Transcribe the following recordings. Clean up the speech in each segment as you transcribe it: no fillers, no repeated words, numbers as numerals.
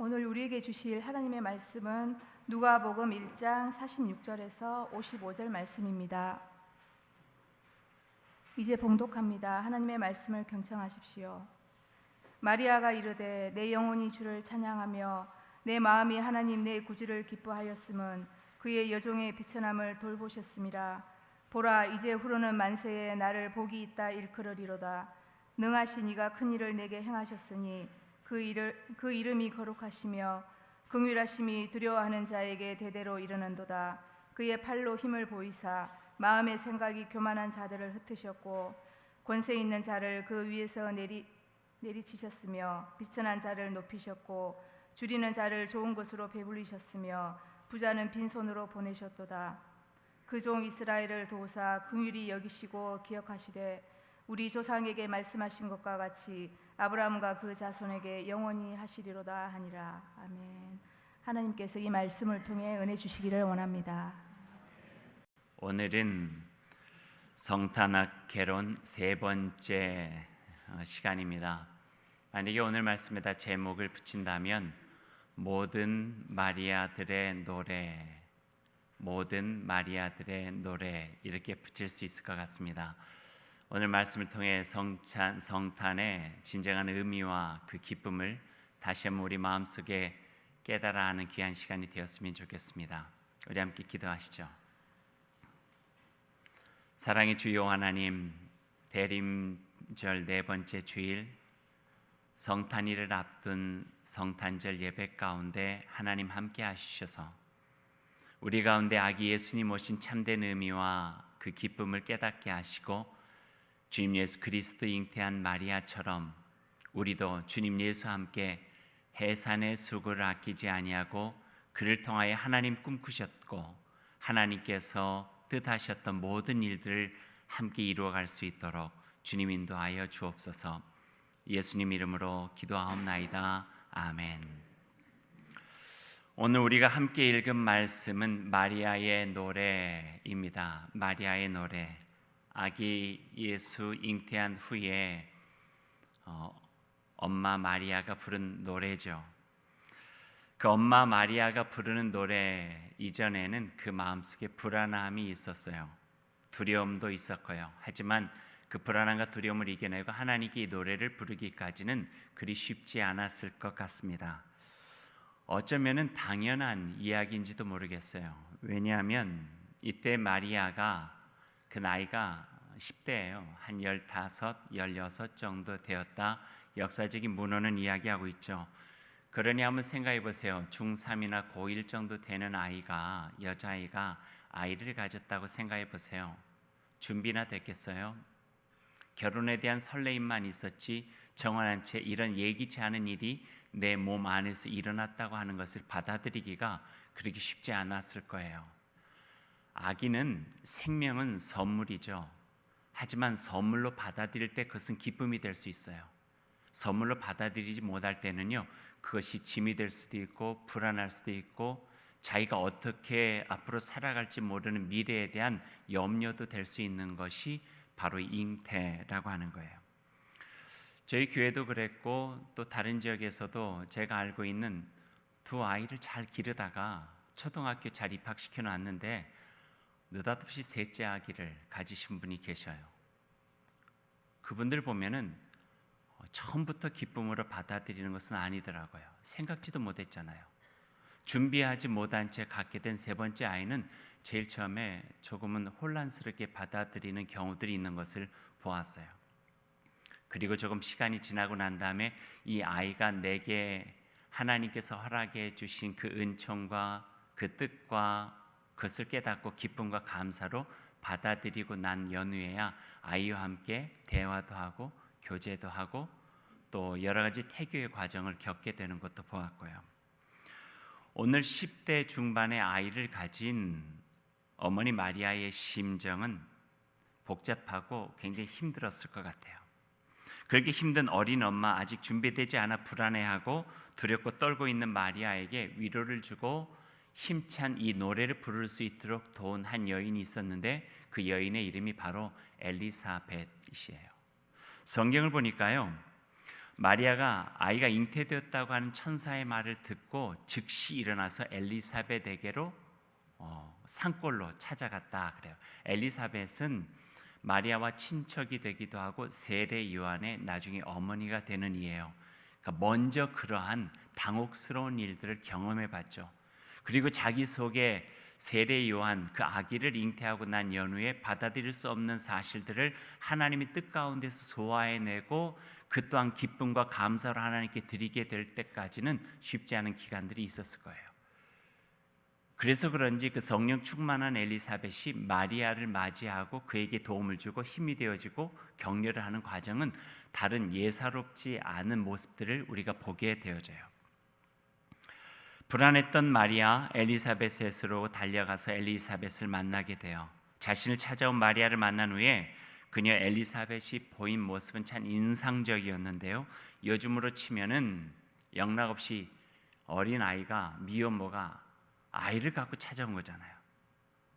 오늘 우리에게 주실 하나님의 말씀은 누가복음 1장 46절에서 55절 말씀입니다. 이제 봉독합니다. 하나님의 말씀을 경청하십시오. 마리아가 이르되 내 영혼이 주를 찬양하며 내 마음이 하나님 내 구주를 기뻐하였음은 그의 여종의 비천함을 돌보셨음이라. 보라, 이제 후로는 만세에 나를 복이 있다 일컬으리로다. 능하신 이가 큰 일을 내게 행하셨으니 그 이름이 거룩하시며 긍휼하심이 두려워하는 자에게 대대로 이르는도다. 그의 팔로 힘을 보이사 마음의 생각이 교만한 자들을 흩으셨고 권세 있는 자를 그 위에서 내리치셨으며 비천한 자를 높이셨고 줄이는 자를 좋은 곳으로 배불리셨으며 부자는 빈손으로 보내셨도다. 그 종 이스라엘을 도우사 긍휼히 여기시고 기억하시되 우리 조상에게 말씀하신 것과 같이 아브라함과 그 자손에게 영원히 하시리로다 하니라. 아멘. 하나님께서 이 말씀을 통해 은혜 주시기를 원합니다. 오늘은 성탄학 개론 세 번째 시간입니다. 만약에 오늘 말씀에다 제목을 붙인다면 모든 마리아들의 노래, 모든 마리아들의 노래 이렇게 붙일 수 있을 것 같습니다. 오늘 말씀을 통해 성탄의 진정한 의미와 그 기쁨을 다시 한번 우리 마음속에 깨달아 하는 귀한 시간이 되었으면 좋겠습니다. 우리 함께 기도하시죠. 사랑의 주여 하나님, 대림절 네 번째 주일 성탄일을 앞둔 성탄절 예배 가운데 하나님 함께 하시셔서 우리 가운데 아기 예수님 오신 참된 의미와 그 기쁨을 깨닫게 하시고 주님 예수 그리스도 잉태한 마리아처럼 우리도 주님 예수와 함께 해산의 수고를 아끼지 아니하고 그를 통하여 하나님 꿈꾸셨고 하나님께서 뜻하셨던 모든 일들을 함께 이루어갈 수 있도록 주님 인도하여 주옵소서. 예수님 이름으로 기도하옵나이다. 아멘. 오늘 우리가 함께 읽은 말씀은 마리아의 노래입니다. 마리아의 노래. 아기 예수 잉태한 후에 엄마 마리아가 부른 노래죠. 그 엄마 마리아가 부르는 노래 이전에는 그 마음속에 불안함이 있었어요. 두려움도 있었고요. 하지만 그 불안함과 두려움을 이겨내고 하나님께 이 노래를 부르기까지는 그리 쉽지 않았을 것 같습니다. 어쩌면은 당연한 이야기인지도 모르겠어요. 왜냐하면 이때 마리아가 그 나이가 10대예요. 한 15, 16 정도 되었다. 역사적인 문헌은 이야기하고 있죠. 그러니 한번 생각해 보세요. 중3이나 고1 정도 되는 아이가, 여자아이가 아이를 가졌다고 생각해 보세요. 준비나 됐겠어요? 결혼에 대한 설레임만 있었지 정확한 채 이런 예기치 않은 일이 내 몸 안에서 일어났다고 하는 것을 받아들이기가 그렇게 쉽지 않았을 거예요. 아기는 생명은 선물이죠. 하지만 선물로 받아들일 때 그것은 기쁨이 될 수 있어요. 선물로 받아들이지 못할 때는요, 그것이 짐이 될 수도 있고 불안할 수도 있고 자기가 어떻게 앞으로 살아갈지 모르는 미래에 대한 염려도 될 수 있는 것이 바로 잉태라고 하는 거예요. 저희 교회도 그랬고 또 다른 지역에서도 제가 알고 있는 두 아이를 잘 기르다가 초등학교 잘 입학시켜 놨는데 느닷없이 셋째 아기를 가지신 분이 계셔요. 그분들 보면은 처음부터 기쁨으로 받아들이는 것은 아니더라고요. 생각지도 못했잖아요. 준비하지 못한 채 갖게 된 세 번째 아이는 제일 처음에 조금은 혼란스럽게 받아들이는 경우들이 있는 것을 보았어요. 그리고 조금 시간이 지나고 난 다음에 이 아이가 내게 하나님께서 허락해 주신 그 은총과 그 뜻과 그것을 깨닫고 기쁨과 감사로 받아들이고 난 연후에야 아이와 함께 대화도 하고 교제도 하고 또 여러 가지 태교의 과정을 겪게 되는 것도 보았고요. 오늘 10대 중반의 아이를 가진 어머니 마리아의 심정은 복잡하고 굉장히 힘들었을 것 같아요. 그렇게 힘든 어린 엄마, 아직 준비되지 않아 불안해하고 두렵고 떨고 있는 마리아에게 위로를 주고 힘찬 이 노래를 부를 수 있도록 도운 한 여인이 있었는데 그 여인의 이름이 바로 엘리사벳이에요. 성경을 보니까요, 마리아가 아이가 잉태되었다고 하는 천사의 말을 듣고 즉시 일어나서 엘리사벳에게로 산골로 찾아갔다 그래요. 엘리사벳은 마리아와 친척이 되기도 하고 세례 요한의 나중에 어머니가 되는 이에요. 그러니까 먼저 그러한 당혹스러운 일들을 경험해 봤죠. 그리고 자기 속에 세례 요한 그 아기를 잉태하고 난 연후에 받아들일 수 없는 사실들을 하나님의 뜻 가운데서 소화해내고 그 또한 기쁨과 감사로 하나님께 드리게 될 때까지는 쉽지 않은 기간들이 있었을 거예요. 그래서 그런지 그 성령 충만한 엘리사벳이 마리아를 맞이하고 그에게 도움을 주고 힘이 되어지고 격려를 하는 과정은 다른 예사롭지 않은 모습들을 우리가 보게 되어져요. 불안했던 마리아, 엘리사벳으로 달려가서 엘리사벳을 만나게 돼요. 자신을 찾아온 마리아를 만난 후에 그녀 엘리사벳이 보인 모습은 참 인상적이었는데요. 요즘으로 치면은 영락없이 어린 아이가 미혼모가 아이를 갖고 찾아온 거잖아요.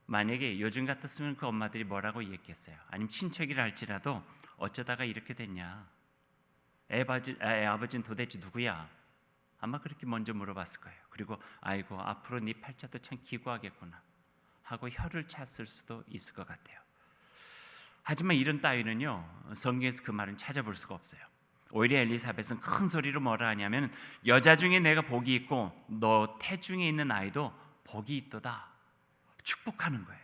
만약에 요즘 같았으면 그 엄마들이 뭐라고 얘기했겠어요? 아니면 친척이라 할지라도 어쩌다가 이렇게 됐냐? 애 아버지는 도대체 누구야? 아마 그렇게 먼저 물어봤을 거예요. 그리고 아이고 앞으로 네 팔자도 참 기구하겠구나 하고 혀를 찼을 수도 있을 것 같아요. 하지만 이런 따위는요, 성경에서 그 말은 찾아볼 수가 없어요. 오히려 엘리사벳은 큰 소리로 뭐라 하냐면 여자 중에 내가 복이 있고 너 태중에 있는 아이도 복이 있도다 축복하는 거예요.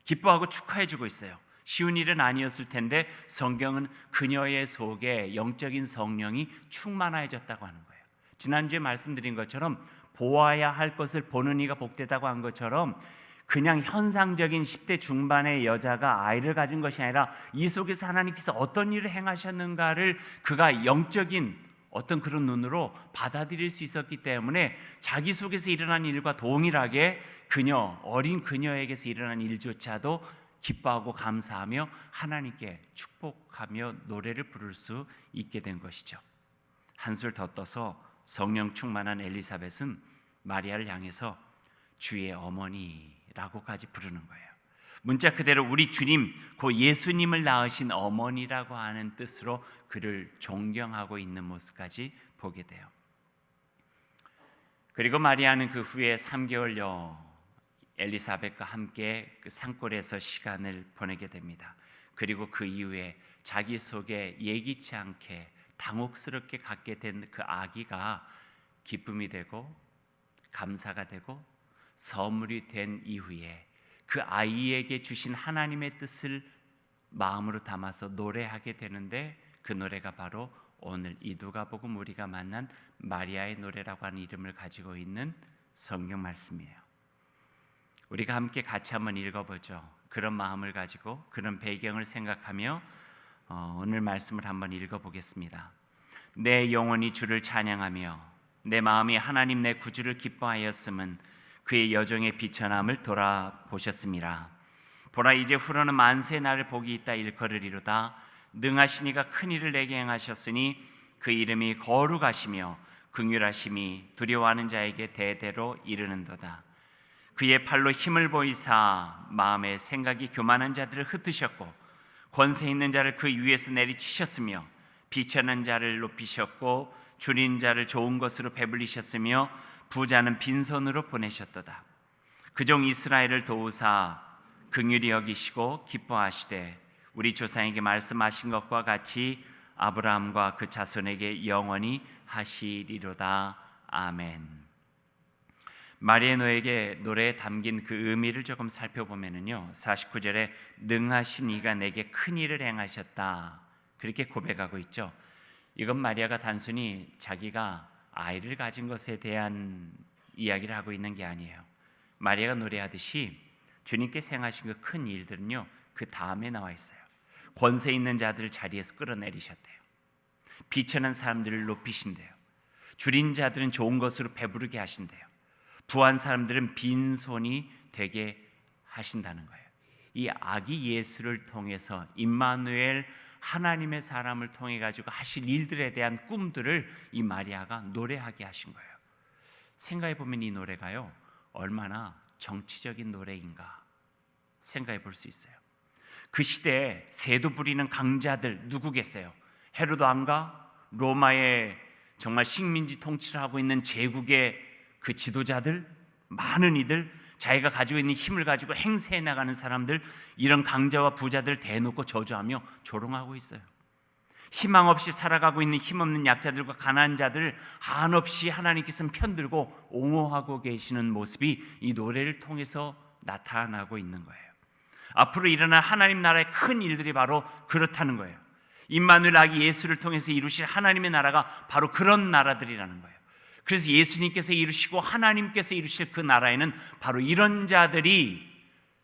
기뻐하고 축하해주고 있어요. 쉬운 일은 아니었을 텐데 성경은 그녀의 속에 영적인 성령이 충만해졌다고 하는 거예요. 지난주에 말씀드린 것처럼 보아야 할 것을 보는 이가 복되다고 한 것처럼 그냥 현상적인 10대 중반의 여자가 아이를 가진 것이 아니라 이 속에서 하나님께서 어떤 일을 행하셨는가를 그가 영적인 어떤 그런 눈으로 받아들일 수 있었기 때문에 자기 속에서 일어난 일과 동일하게 어린 그녀에게서 일어난 일조차도 기뻐하고 감사하며 하나님께 축복하며 노래를 부를 수 있게 된 것이죠. 한술 더 떠서 성령 충만한 엘리사벳은 마리아를 향해서 주의 어머니라고까지 부르는 거예요. 문자 그대로 우리 주님, 그 예수님을 낳으신 어머니라고 하는 뜻으로 그를 존경하고 있는 모습까지 보게 돼요. 그리고 마리아는 그 후에 3개월여 엘리사벳과 함께 그 산골에서 시간을 보내게 됩니다. 그리고 그 이후에 자기 속에 예기치 않게 당혹스럽게 갖게 된 그 아기가 기쁨이 되고 감사가 되고 선물이 된 이후에 그 아이에게 주신 하나님의 뜻을 마음으로 담아서 노래하게 되는데 그 노래가 바로 오늘 이 누가복음 우리가 만난 마리아의 노래라고 하는 이름을 가지고 있는 성경 말씀이에요. 우리가 함께 같이 한번 읽어보죠. 그런 마음을 가지고 그런 배경을 생각하며 오늘 말씀을 한번 읽어보겠습니다. 내 영혼이 주를 찬양하며 내 마음이 하나님 내 구주를 기뻐하였음은 그의 여종의 비천함을 돌아보셨습니다. 보라 이제 후로는 만세 나를 복이 있다 일컬으리로다. 능하신 이가 큰 일을 내게 행하셨으니 그 이름이 거룩하시며 긍휼하심이 두려워하는 자에게 대대로 이르는도다. 그의 팔로 힘을 보이사 마음의 생각이 교만한 자들을 흩으셨고 권세 있는 자를 그 위에서 내리치셨으며 비천한 자를 높이셨고 줄인 자를 좋은 것으로 배불리셨으며 부자는 빈손으로 보내셨도다. 그종 이스라엘을 도우사 긍휼히 여기시고 기뻐하시되 우리 조상에게 말씀하신 것과 같이 아브라함과 그 자손에게 영원히 하시리로다. 아멘. 마리아 노래에 담긴 그 의미를 조금 살펴보면요, 49절에 능하신 이가 내게 큰 일을 행하셨다 그렇게 고백하고 있죠. 이건 마리아가 단순히 자기가 아이를 가진 것에 대한 이야기를 하고 있는 게 아니에요. 마리아가 노래하듯이 주님께서 행하신 그 큰 일들은요, 그 다음에 나와 있어요. 권세 있는 자들을 자리에서 끌어내리셨대요. 비천한 사람들을 높이신대요. 줄인 자들은 좋은 것으로 배부르게 하신대요. 부한 사람들은 빈손이 되게 하신다는 거예요. 이 아기 예수를 통해서 임마누엘 하나님의 사람을 통해 가지고 하실 일들에 대한 꿈들을 이 마리아가 노래하게 하신 거예요. 생각해 보면 이 노래가요, 얼마나 정치적인 노래인가 생각해 볼 수 있어요. 그 시대에 세도 부리는 강자들 누구겠어요? 헤로도 왕과 로마의 정말 식민지 통치를 하고 있는 제국의 그 지도자들, 많은 이들, 자기가 가지고 있는 힘을 가지고 행세해 나가는 사람들, 이런 강자와 부자들 대놓고 저주하며 조롱하고 있어요. 희망 없이 살아가고 있는 힘없는 약자들과 가난한 자들을 한없이 하나님께서는 편들고 옹호하고 계시는 모습이 이 노래를 통해서 나타나고 있는 거예요. 앞으로 일어날 하나님 나라의 큰 일들이 바로 그렇다는 거예요. 임마누엘 아기 예수를 통해서 이루실 하나님의 나라가 바로 그런 나라들이라는 거예요. 그래서 예수님께서 이루시고 하나님께서 이루실 그 나라에는 바로 이런 자들이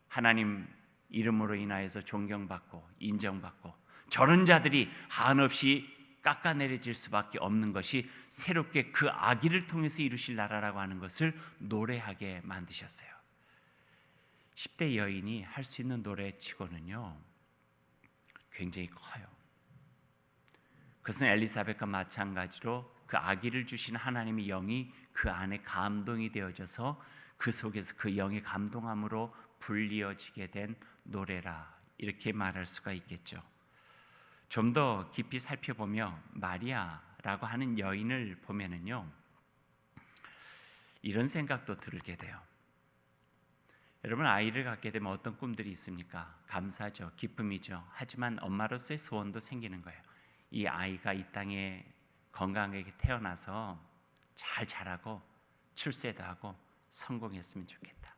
하나님 이름으로 인하여서 존경받고 인정받고, 저런 자들이 한없이 깎아내려질 수밖에 없는 것이 새롭게 그 아기를 통해서 이루실 나라라고 하는 것을 노래하게 만드셨어요. 10대 여인이 할 수 있는 노래치고는요 굉장히 커요. 그것은 엘리사벳과 마찬가지로 그 아기를 주신 하나님의 영이 그 안에 감동이 되어져서 그 속에서 그 영의 감동함으로 불리어지게 된 노래라, 이렇게 말할 수가 있겠죠. 좀 더 깊이 살펴보며 마리아라고 하는 여인을 보면은요 이런 생각도 들게 돼요. 여러분, 아이를 갖게 되면 어떤 꿈들이 있습니까? 감사죠, 기쁨이죠. 하지만 엄마로서의 소원도 생기는 거예요. 이 아이가 이 땅에 건강하게 태어나서 잘 자라고 출세도 하고 성공했으면 좋겠다.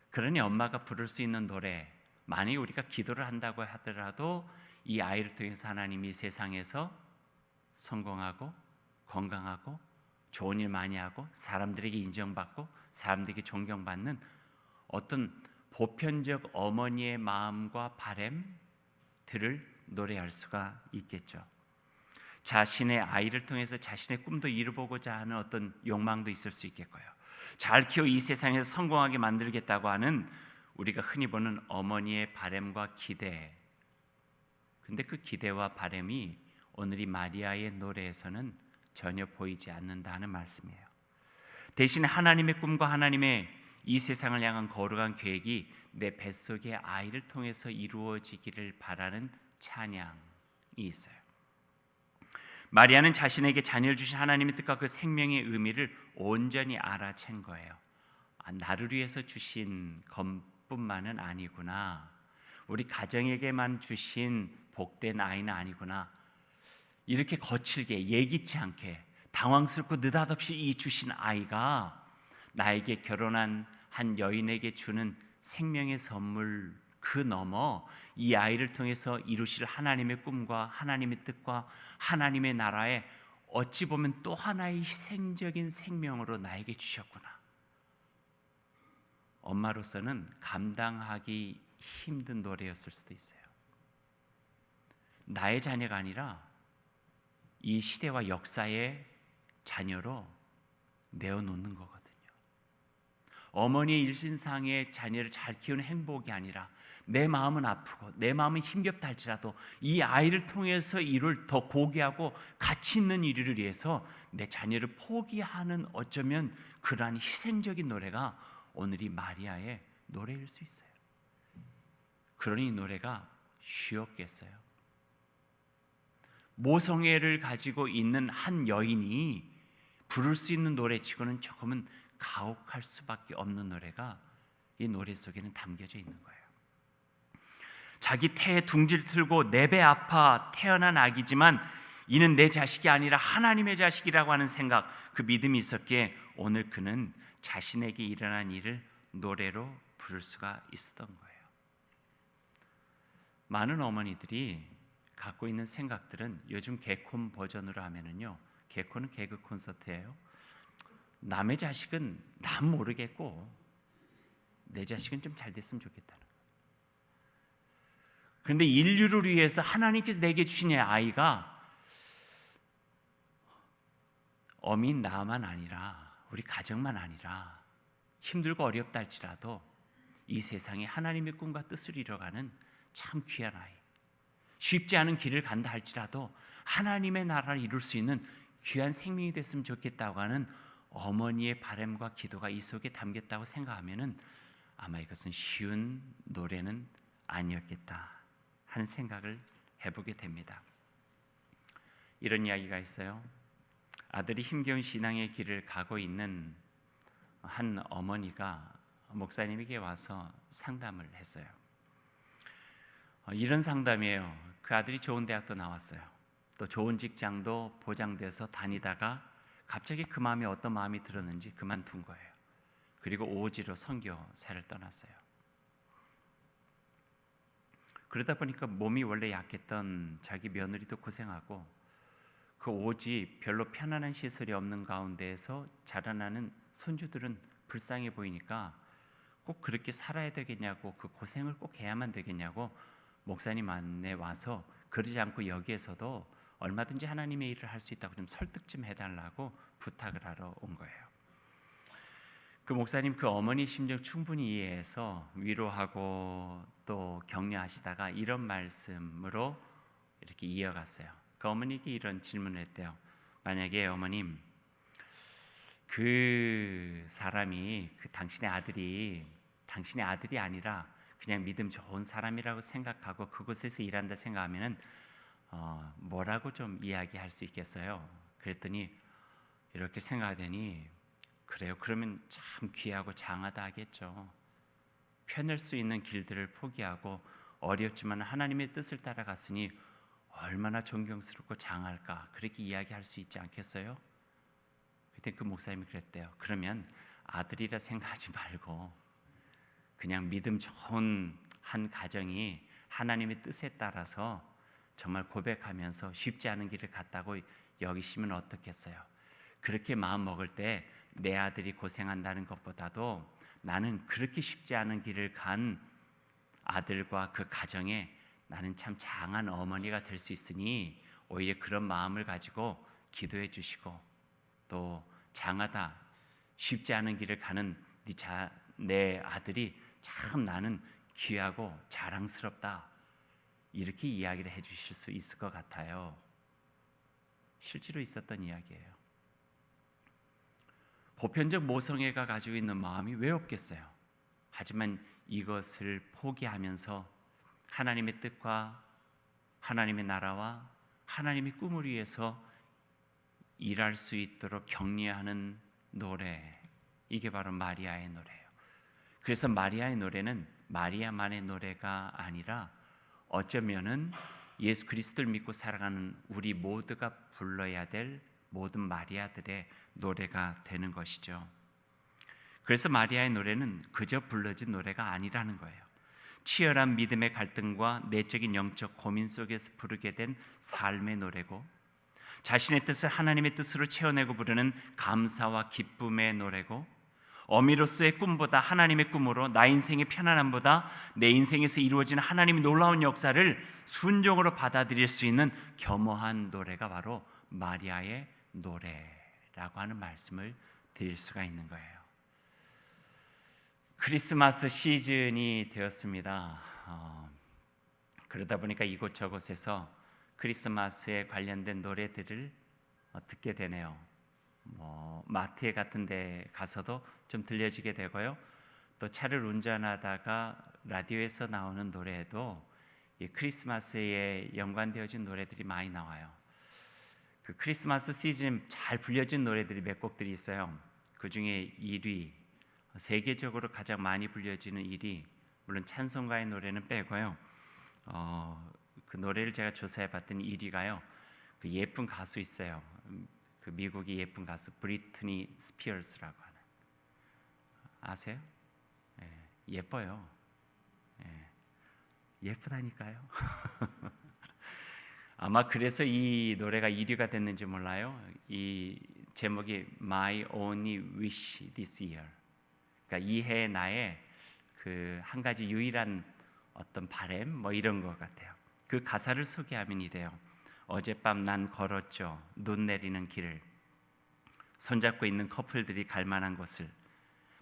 그러니 엄마가 부를 수 있는 노래, 만약에 우리가 기도를 한다고 하더라도 이 아이를 통해서 하나님이 세상에서 성공하고 건강하고 좋은 일 많이 하고 사람들에게 인정받고 사람들에게 존경받는 어떤 보편적 어머니의 마음과 바람들을 노래할 수가 있겠죠. 자신의 아이를 통해서 자신의 꿈도 이루보고자 하는 어떤 욕망도 있을 수 있겠고요. 잘 키워 이 세상에서 성공하게 만들겠다고 하는 우리가 흔히 보는 어머니의 바람과 기대. 근데 그 기대와 바람이 오늘 이 마리아의 노래에서는 전혀 보이지 않는다는 말씀이에요. 대신 하나님의 꿈과 하나님의 이 세상을 향한 거룩한 계획이 내 뱃속의 아이를 통해서 이루어지기를 바라는 찬양이 있어요. 마리아는 자신에게 자녀를 주신 하나님의 뜻과 그 생명의 의미를 온전히 알아챈 거예요. 나를 위해서 주신 것뿐만은 아니구나, 우리 가정에게만 주신 복된 아이는 아니구나, 이렇게 거칠게 예기치 않게 당황스럽고 느닷없이 이 주신 아이가 나에게 결혼한 한 여인에게 주는 생명의 선물, 그 너머 이 아이를 통해서 이루실 하나님의 꿈과 하나님의 뜻과 하나님의 나라에 어찌 보면 또 하나의 희생적인 생명으로 나에게 주셨구나. 엄마로서는 감당하기 힘든 노래였을 수도 있어요. 나의 자녀가 아니라 이 시대와 역사의 자녀로 내어놓는 거거든요. 어머니의 일신상의 자녀를 잘 키우는 행복이 아니라 내 마음은 아프고 내 마음은 힘겹다 할지라도 이 아이를 통해서 이룰 더 고귀하고 가치 있는 일을 위해서 내 자녀를 포기하는, 어쩌면 그러한 희생적인 노래가 오늘 이 마리아의 노래일 수 있어요. 그러니 이 노래가 쉬웠겠어요? 모성애를 가지고 있는 한 여인이 부를 수 있는 노래치고는 조금은 가혹할 수밖에 없는 노래가 이 노래 속에는 담겨져 있는 거예요. 자기 태에 둥지를 틀고 내 배 아파 태어난 아기지만 이는 내 자식이 아니라 하나님의 자식이라고 하는 생각, 그 믿음이 있었기에 오늘 그는 자신에게 일어난 일을 노래로 부를 수가 있었던 거예요. 많은 어머니들이 갖고 있는 생각들은 요즘 개콘 버전으로 하면은요, 개콘은 개그 콘서트예요. 남의 자식은 난 모르겠고 내 자식은 좀 잘 됐으면 좋겠다는 거예요. 그런데 인류를 위해서 하나님께서 내게 주신 아이가 어민 나만 아니라 우리 가정만 아니라 힘들고 어렵다 할지라도 이 세상에 하나님의 꿈과 뜻을 이뤄가는 참 귀한 아이, 쉽지 않은 길을 간다 할지라도 하나님의 나라를 이룰 수 있는 귀한 생명이 됐으면 좋겠다고 하는 어머니의 바람과 기도가 이 속에 담겼다고 생각하면은 아마 이것은 쉬운 노래는 아니었겠다 하는 생각을 해보게 됩니다. 이런 이야기가 있어요. 아들이 힘겨운 신앙의 길을 가고 있는 한 어머니가 목사님에게 와서 상담을 했어요. 이런 상담이에요. 그 아들이 좋은 대학도 나왔어요. 또 좋은 직장도 보장돼서 다니다가 갑자기 그 마음에 어떤 마음이 들었는지 그만둔 거예요. 그리고 오지로 선교사를 떠났어요. 그러다 보니까 몸이 원래 약했던 자기 며느리도 고생하고 그 오지 별로 편안한 시설이 없는 가운데에서 자라나는 손주들은 불쌍해 보이니까 꼭 그렇게 살아야 되겠냐고, 그 고생을 꼭 해야만 되겠냐고 목사님 안에 와서 그러지 않고 여기에서도 얼마든지 하나님의 일을 할 수 있다고 좀 설득 좀 해달라고 부탁을 하러 온 거예요. 그 목사님 그 어머니 심정 충분히 이해해서 위로하고 또 격려하시다가 이런 말씀으로 이렇게 이어갔어요. 그 어머니께 이런 질문을 했대요. 만약에 어머님, 그 사람이 당신의 아들이 아니라 그냥 믿음 좋은 사람이라고 생각하고 그곳에서 일한다 생각하면은 뭐라고 좀 이야기할 수 있겠어요? 그랬더니 이렇게 생각하더니 그래요. 그러면 참 귀하고 장하다 하겠죠. 편할 수 있는 길들을 포기하고 어렵지만 하나님의 뜻을 따라갔으니 얼마나 존경스럽고 장할까, 그렇게 이야기할 수 있지 않겠어요? 그때 그 목사님이 그랬대요. 그러면 아들이라 생각하지 말고 그냥 믿음 좋은 한 가정이 하나님의 뜻에 따라서 정말 고백하면서 쉽지 않은 길을 갔다고 여기시면 어떻겠어요? 그렇게 마음 먹을 때 내 아들이 고생한다는 것보다도 나는 그렇게 쉽지 않은 길을 간 아들과 그 가정에 나는 참 장한 어머니가 될 수 있으니 오히려 그런 마음을 가지고 기도해 주시고, 또 장하다, 쉽지 않은 길을 가는 내 아들이 참 나는 귀하고 자랑스럽다, 이렇게 이야기를 해 주실 수 있을 것 같아요. 실제로 있었던 이야기예요. 보편적 모성애가 가지고 있는 마음이 왜 없겠어요? 하지만 이것을 포기하면서 하나님의 뜻과 하나님의 나라와 하나님의 꿈을 위해서 일할 수 있도록 격려하는 노래, 이게 바로 마리아의 노래예요. 그래서 마리아의 노래는 마리아만의 노래가 아니라 어쩌면은 예수 그리스도를 믿고 살아가는 우리 모두가 불러야 될 모든 마리아들의 노래가 되는 것이죠. 그래서 마리아의 노래는 그저 불러진 노래가 아니라는 거예요. 치열한 믿음의 갈등과 내적인 영적 고민 속에서 부르게 된 삶의 노래고, 자신의 뜻을 하나님의 뜻으로 채워내고 부르는 감사와 기쁨의 노래고, 어미로서의 꿈보다 하나님의 꿈으로 나 인생의 편안함보다 내 인생에서 이루어진 하나님의 놀라운 역사를 순종으로 받아들일 수 있는 겸허한 노래가 바로 마리아의 노래라고 하는 말씀을 드릴 수가 있는 거예요. 크리스마스 시즌이 되었습니다. 그러다 보니까 이곳저곳에서 크리스마스에 관련된 노래들을 듣게 되네요. 마트에 같은 데 가서도 좀 들려지게 되고요. 또 차를 운전하다가 라디오에서 나오는 노래도 이 크리스마스에 연관되어진 노래들이 많이 나와요. 그 크리스마스 시즌에 잘 불려진 노래들이 몇 곡들이 있어요. 그 중에 1위, 세계적으로 가장 많이 불려지는 1위, 물론 찬송가의 노래는 빼고요. 그 노래를 제가 조사해 봤더니 1위가요. 그 예쁜 가수 있어요. 그 미국의 예쁜 가수 브리트니 스피어스라고 하는, 아세요? 예뻐요. 예쁘다니까요. 아마 그래서 이 노래가 1위가 됐는지 몰라요. 이 제목이 My Only Wish This Year. 그러니까 이 해의 나의 그 한 가지 유일한 어떤 바램, 이런 것 같아요. 그 가사를 소개하면 이래요. 어젯밤 난 걸었죠. 눈 내리는 길을. 손잡고 있는 커플들이 갈 만한 곳을.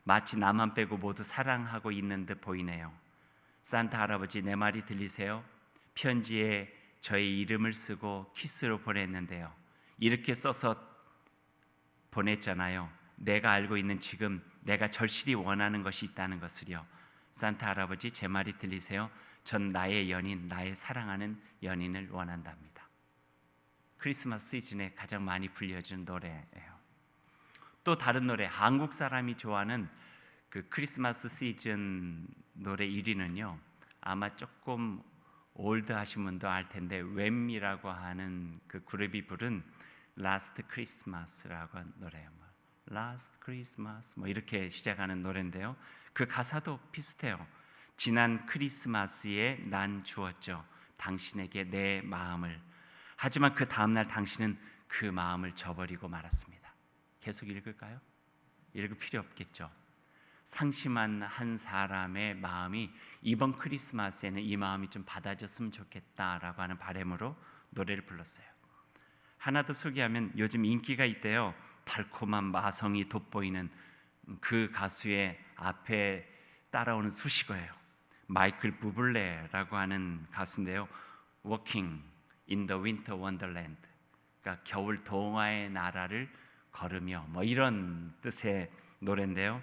마치 나만 빼고 모두 사랑하고 있는 듯 보이네요. 산타 할아버지, 내 말이 들리세요? 편지에 저의 이름을 쓰고 키스로 보냈는데요. 이렇게 써서 보냈잖아요. 내가 알고 있는 지금 내가 절실히 원하는 것이 있다는 것을요. 산타 할아버지, 제 말이 들리세요? 전 나의 연인, 나의 사랑하는 연인을 원한답니다. 크리스마스 시즌에 가장 많이 불려지는 노래예요. 또 다른 노래, 한국 사람이 좋아하는 그 크리스마스 시즌 노래 1위는요. 아마 조금 올드하신 분도 알 텐데 웸이라고 하는 그 그룹이 부른 Last Christmas라고 하는 노래예요. Last Christmas 뭐 이렇게 시작하는 노래인데요. 그 가사도 비슷해요. 지난 크리스마스에 난 주었죠. 당신에게 내 마음을. 하지만 그 다음날 당신은 그 마음을 저버리고 말았습니다. 계속 읽을까요? 읽을 필요 없겠죠. 상심한 한 사람의 마음이 이번 크리스마스에는 이 마음이 좀 받아줬으면 좋겠다라고 하는 바람으로 노래를 불렀어요. 하나 더 소개하면 요즘 인기가 있대요. 달콤한 마성이 돋보이는 그 가수의 앞에 따라오는 수식어예요. 마이클 부블레라고 하는 가수인데요. Walking in the Winter Wonderland, 그러니까 겨울 동화의 나라를 걸으며 뭐 이런 뜻의 노래인데요.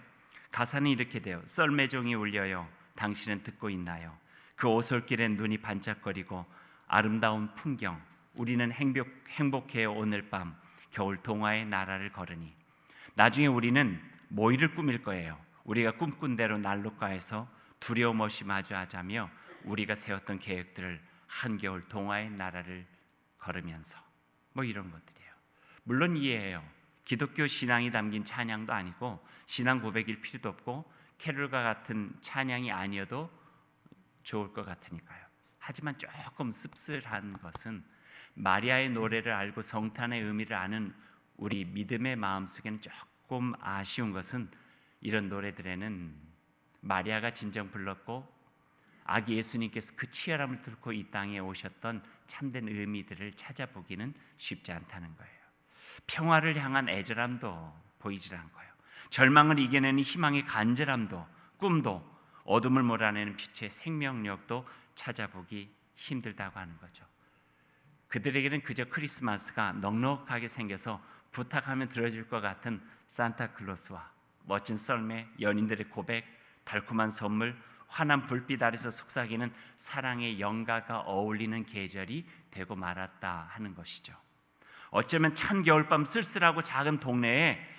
가사는 이렇게 돼요. 썰매종이 울려요. 당신은 듣고 있나요? 그 오솔길엔 눈이 반짝거리고 아름다운 풍경. 우리는 행복해요. 오늘 밤 겨울 동화의 나라를 걸으니. 나중에 우리는 모이를 꾸밀 거예요. 우리가 꿈꾼 대로 난로가에서 두려움 없이 마주하자며 우리가 세웠던 계획들을 한겨울 동화의 나라를 걸으면서 뭐 이런 것들이에요. 물론 이해해요. 기독교 신앙이 담긴 찬양도 아니고 신앙 고백일 필요도 없고 캐롤과 같은 찬양이 아니어도 좋을 것 같으니까요. 하지만 조금 씁쓸한 것은 마리아의 노래를 알고 성탄의 의미를 아는 우리 믿음의 마음속에는 조금 아쉬운 것은 이런 노래들에는 마리아가 진정 불렀고 아기 예수님께서 그 치열함을 뚫고 이 땅에 오셨던 참된 의미들을 찾아보기는 쉽지 않다는 거예요. 평화를 향한 애절함도 보이질 않고요. 절망을 이겨내는 희망의 간절함도, 꿈도, 어둠을 몰아내는 빛의 생명력도 찾아보기 힘들다고 하는 거죠. 그들에게는 그저 크리스마스가 넉넉하게 생겨서 부탁하면 들어줄 것 같은 산타클로스와 멋진 썰매, 연인들의 고백, 달콤한 선물, 환한 불빛 아래서 속삭이는 사랑의 영가가 어울리는 계절이 되고 말았다 하는 것이죠. 어쩌면 찬 겨울밤 쓸쓸하고 작은 동네에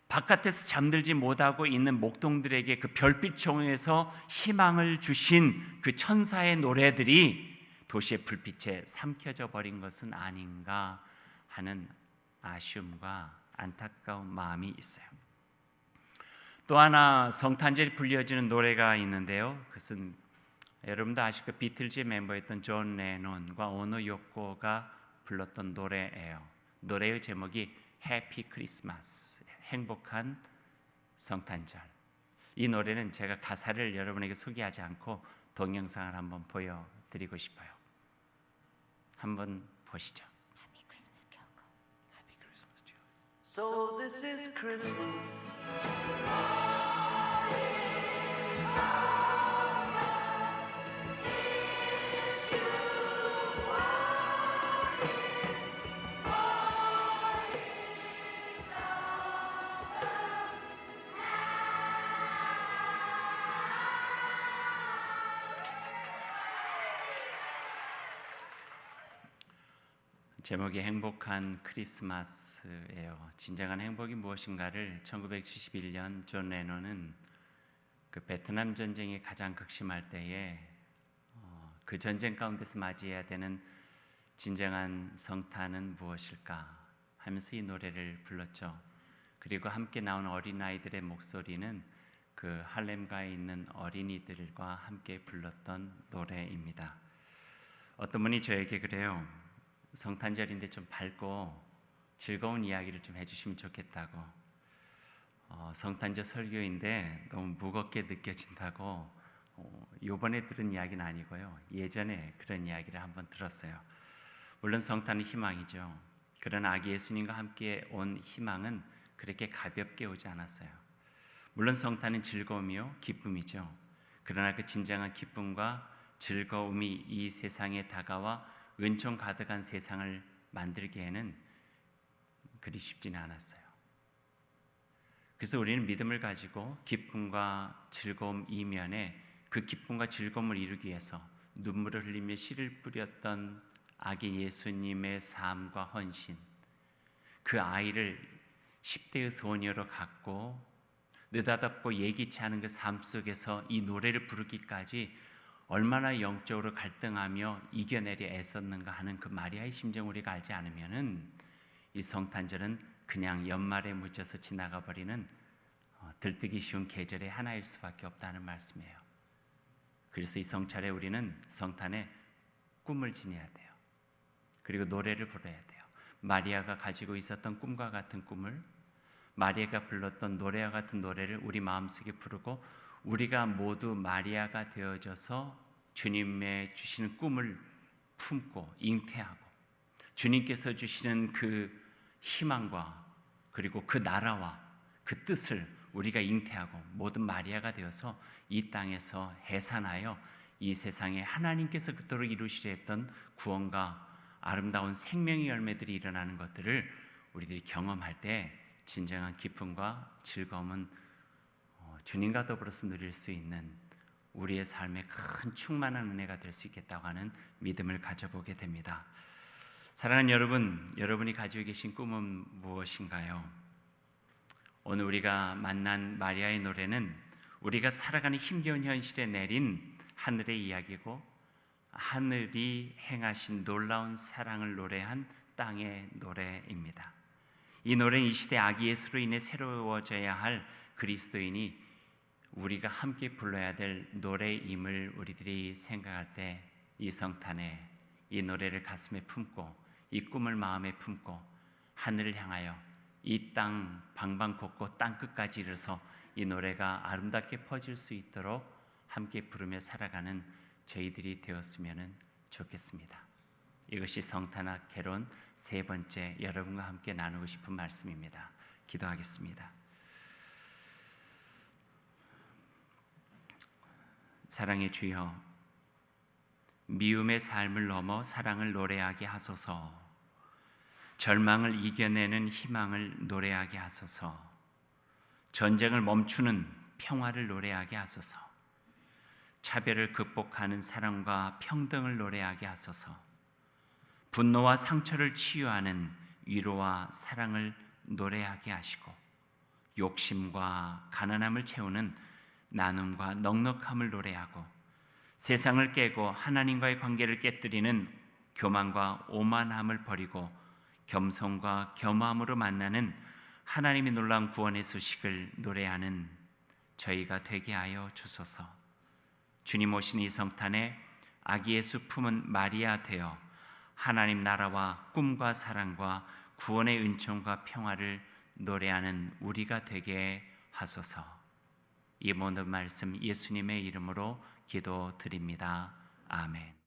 바깥에서 잠들지 못하고 있는 목동들에게 그 별빛 종에서 희망을 주신 그 천사의 노래들이 도시의 불빛에 삼켜져 버린 것은 아닌가 하는 아쉬움과 안타까운 마음이 있어요. 또 하나 성탄절이 불려지는 노래가 있는데요. 그것은 여러분도 아실 그 비틀즈의 멤버였던 존 레논과 오노 요코가 불렀던 노래예요. 노래의 제목이 해피 크리스마스, 행복한 성탄절. 이 노래는 제가 가사를 여러분에게 소개하지 않고 동영상을 한번 보여드리고 싶어요. 한번 보시죠. Happy Christmas, Kyoko. 해피 크리스마스. So this is Christmas. 제목이 행복한 크리스마스예요. 진정한 행복이 무엇인가를 1971년 존 레논은 그 베트남 전쟁이 가장 극심할 때에 그 전쟁 가운데서 맞이해야 되는 진정한 성탄은 무엇일까 하면서 이 노래를 불렀죠. 그리고 함께 나온 어린아이들의 목소리는 그 할렘가에 있는 어린이들과 함께 불렀던 노래입니다. 어떤 분이 저에게 그래요. 성탄절인데 좀 밝고 즐거운 이야기를 좀 해주시면 좋겠다고. 성탄절 설교인데 너무 무겁게 느껴진다고. 요번에 들은 이야기는 아니고요. 예전에 그런 이야기를 한번 들었어요. 물론 성탄은 희망이죠. 그러나 아기 예수님과 함께 온 희망은 그렇게 가볍게 오지 않았어요. 물론 성탄은 즐거움이요 기쁨이죠. 그러나 그 진정한 기쁨과 즐거움이 이 세상에 다가와 은총 가득한 세상을 만들기에는 그리 쉽지는 않았어요. 그래서 우리는 믿음을 가지고 기쁨과 즐거움 이면에 그 기쁨과 즐거움을 이루기 위해서 눈물을 흘리며 씨를 뿌렸던 아기 예수님의 삶과 헌신, 그 아이를 10대의 소녀로 갖고 느닷없고 예기치 않은 그 삶 속에서 이 노래를 부르기까지 얼마나 영적으로 갈등하며 이겨내려 애썼는가 하는 그 마리아의 심정을 우리가 알지 않으면은 이 성탄절은 그냥 연말에 묻혀서 지나가 버리는 들뜨기 쉬운 계절의 하나일 수밖에 없다는 말씀이에요. 그래서 이 성찰에 우리는 성탄에 꿈을 지녀야 돼요. 그리고 노래를 부르야 돼요. 마리아가 가지고 있었던 꿈과 같은 꿈을, 마리아가 불렀던 노래와 같은 노래를 우리 마음속에 부르고 우리가 모두 마리아가 되어져서 주님의 주시는 꿈을 품고 잉태하고 주님께서 주시는 그 희망과 그리고 그 나라와 그 뜻을 우리가 잉태하고 모든 마리아가 되어서 이 땅에서 해산하여 이 세상에 하나님께서 그토록 이루시려 했던 구원과 아름다운 생명의 열매들이 일어나는 것들을 우리들이 경험할 때 진정한 기쁨과 즐거움은 주님과 더불어서 누릴 수 있는 우리의 삶에 큰 충만한 은혜가 될 수 있겠다고 하는 믿음을 가져보게 됩니다. 사랑하는 여러분, 여러분이 가지고 계신 꿈은 무엇인가요? 오늘 우리가 만난 마리아의 노래는 우리가 살아가는 힘겨운 현실에 내린 하늘의 이야기고 하늘이 행하신 놀라운 사랑을 노래한 땅의 노래입니다. 이 노래는 이 시대 아기 예수로 인해 새로워져야 할 그리스도인이 우리가 함께 불러야 될 노래임을 우리들이 생각할 때 이 성탄에 이 노래를 가슴에 품고 이 꿈을 마음에 품고 하늘을 향하여 이 땅 방방곡곡 땅끝까지 이르러서 이 노래가 아름답게 퍼질 수 있도록 함께 부르며 살아가는 저희들이 되었으면 좋겠습니다. 이것이 성탄화 개론 세 번째 여러분과 함께 나누고 싶은 말씀입니다. 기도하겠습니다. 사랑의 주여, 미움의 삶을 넘어 사랑을 노래하게 하소서. 절망을 이겨내는 희망을 노래하게 하소서. 전쟁을 멈추는 평화를 노래하게 하소서. 차별을 극복하는 사랑과 평등을 노래하게 하소서. 분노와 상처를 치유하는 위로와 사랑을 노래하게 하시고 욕심과 가난함을 채우는 나눔과 넉넉함을 노래하고 세상을 깨고 하나님과의 관계를 깨뜨리는 교만과 오만함을 버리고 겸손과 겸함으로 만나는 하나님의 놀라운 구원의 소식을 노래하는 저희가 되게 하여 주소서. 주님 오신 이 성탄에 아기 예수 품은 마리아 되어 하나님 나라와 꿈과 사랑과 구원의 은총과 평화를 노래하는 우리가 되게 하소서. 이 모든 말씀 예수님의 이름으로 기도드립니다. 아멘.